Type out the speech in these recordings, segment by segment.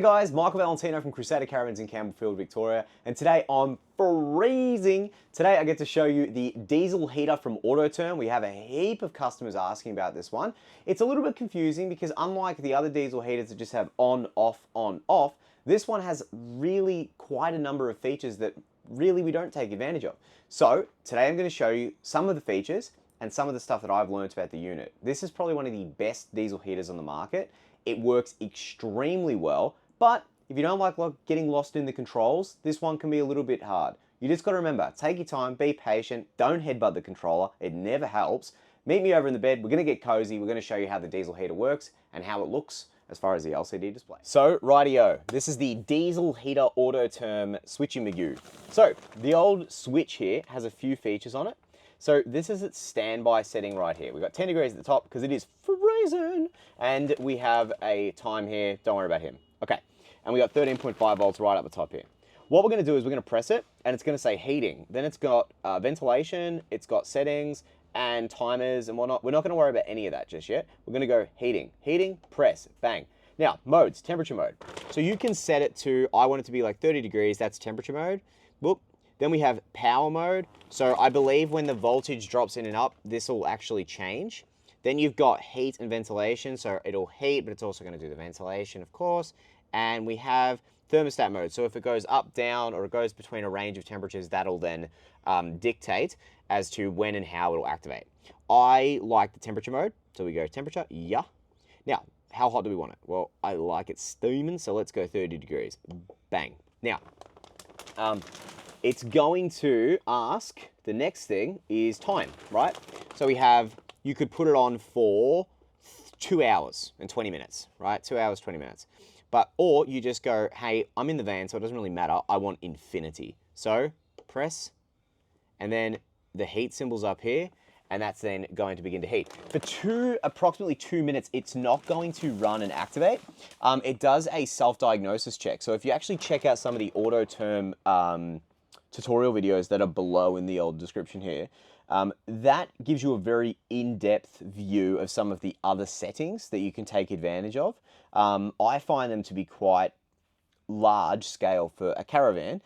Hey guys, Michael Valentino from Crusader Caravans in Campbellfield, Victoria, and today I'm freezing. Today I get to show you the diesel heater from Autoterm. We have a heap of customers asking about this one. It's a little bit confusing because unlike the other diesel heaters that just have on, off, this one has really quite a number of features that really we don't take advantage of. So today I'm going to show you some of the features and some of the stuff that I've learned about the unit. This is probably one of the best diesel heaters on the market. It works extremely well, but if you don't like getting lost in the controls, this one can be a little bit hard. You just got to remember, take your time, be patient, don't headbutt the controller, it never helps. Meet me over in the bed, we're going to get cozy, we're going to show you how the diesel heater works and how it looks as far as the LCD display. So, rightio, this is the diesel heater Autoterm switching Magoo. So, the old switch here has a few features on it. So this is its standby setting right here. We've got 10 degrees at the top because it is freezing. And we have a time here, don't worry about him. Okay, and we got 13.5 volts right up the top here. What we're gonna do is we're gonna press it and it's gonna say heating. Then it's got ventilation, it's got settings and timers and whatnot. We're not gonna worry about any of that just yet. We're gonna go heating, press, bang. Now, modes, temperature mode. So you can set it to, I want it to be like 30 degrees, that's temperature mode. Whoop. Then we have power mode. So I believe when the voltage drops in and up, this will actually change. Then you've got heat and ventilation. So it'll heat, but it's also going to do the ventilation, of course. And we have thermostat mode. So if it goes up, down, or it goes between a range of temperatures, that'll then dictate as to when and how it'll activate. I like the temperature mode. So we go temperature, yeah. Now, how hot do we want it? Well, I like it steaming, so let's go 30 degrees. Bang. Now, it's going to ask, the next thing is time, right? So we have, you could put it on for 2 hours and 20 minutes, right? 2 hours, 20 minutes. Or you just go, hey, I'm in the van, so it doesn't really matter. I want infinity. So press, and then the heat symbol's up here, and that's then going to begin to heat. For approximately 2 minutes, it's not going to run and activate. It does a self-diagnosis check. So if you actually check out some of the Autoterm tutorial videos that are below in the old description here, that gives you a very in-depth view of some of the other settings that you can take advantage of. I find them to be quite large scale for a caravan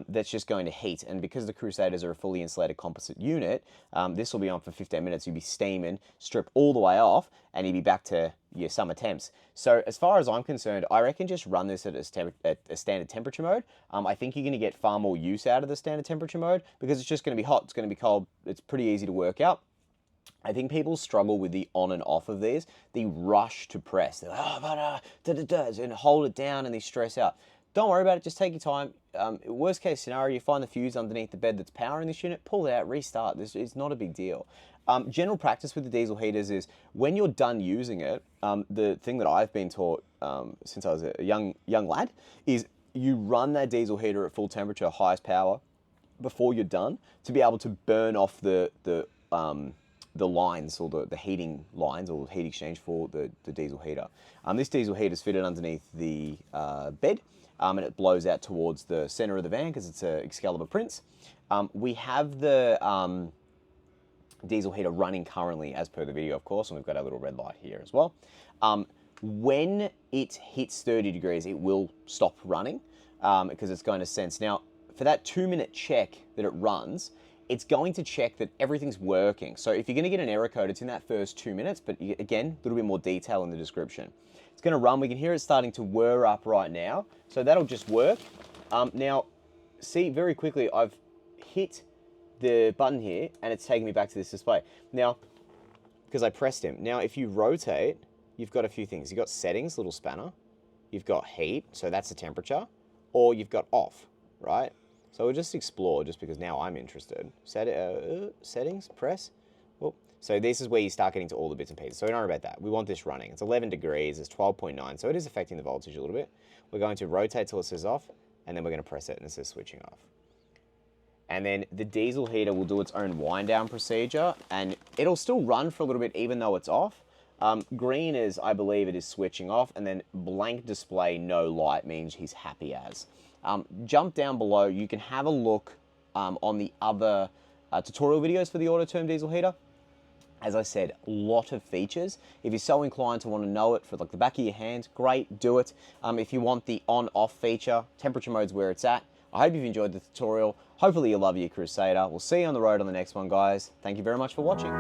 that's just going to heat, and because the Crusaders are a fully insulated composite unit, this will be on for 15 minutes. You'll be steaming, strip all the way off, and you'll be back to your summer temps. So as far as I'm concerned, I reckon just run this at a standard temperature mode. I think you're going to get far more use out of the standard temperature mode because it's just going to be hot, it's going to be cold, it's pretty easy to work out. I think people struggle with the on and off of these. The rush to press. They're like, oh, but and hold it down, and they stress out. Don't worry about it, just take your time. Worst case scenario, you find the fuse underneath the bed that's powering this unit, pull it out, restart. It's not a big deal. General practice with the diesel heaters is when you're done using it, the thing that I've been taught since I was a young lad is you run that diesel heater at full temperature, highest power, before you're done to be able to burn off the lines, or the heating lines, or the heat exchange for the diesel heater. This diesel heater is fitted underneath the bed, and it blows out towards the center of the van because it's a Excalibur Prince. We have the diesel heater running currently as per the video, of course, and we've got our little red light here as well. When it hits 30 degrees, it will stop running because it's going to sense. Now, for that 2-minute check that it runs, it's going to check that everything's working. So if you're going to get an error code, it's in that first 2 minutes, but again, a little bit more detail in the description. It's going to run. We can hear it starting to whir up right now. So that'll just work. Now, see, very quickly, I've hit the button here, and it's taking me back to this display. Now, because I pressed him. Now, if you rotate, you've got a few things. You've got settings, little spanner. You've got heat, so that's the temperature. Or you've got off, right? So we'll just explore, just because now I'm interested. Settings, press. Well, so this is where you start getting to all the bits and pieces. So don't worry about that. We want this running. It's 11 degrees, it's 12.9, so it is affecting the voltage a little bit. We're going to rotate till it says off, and then we're going to press it and it says switching off. And then the diesel heater will do its own wind down procedure, and it'll still run for a little bit even though it's off. Green is, I believe, it is switching off, and then blank display, no light, means he's happy as. Jump down below, you can have a look on the other tutorial videos for the Autoterm diesel heater. As I said, a lot of features. If you're so inclined to want to know it for like the back of your hand, great, do it. If you want the on-off feature, temperature mode's where it's at. I hope you've enjoyed the tutorial. Hopefully you love your Crusader. We'll see you on the road on the next one, guys. Thank you very much for watching.